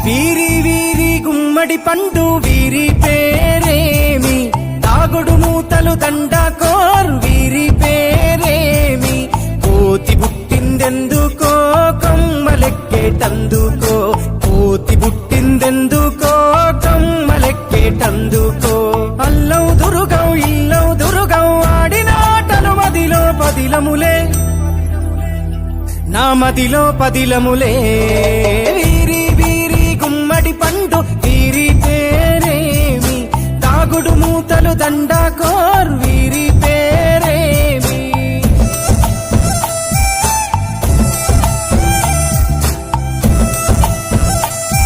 వీరి వీరి గుమ్మడి పండు వీరి పేరేమి, తాగుడు మూతలు దండకోరు వీరి పేరేమి, కోతి పుట్టిందెందుకో కొమ్మలెక్కేటందుకో, కోతి పుట్టిందెందుకో కొమ్మలెక్కేటందుకో. అల్లౌ దురుగౌ ఇల్లౌ దురుగౌ ఆడినాటలు మదిలో పదిలములే, నా మదిలో పదిలములే.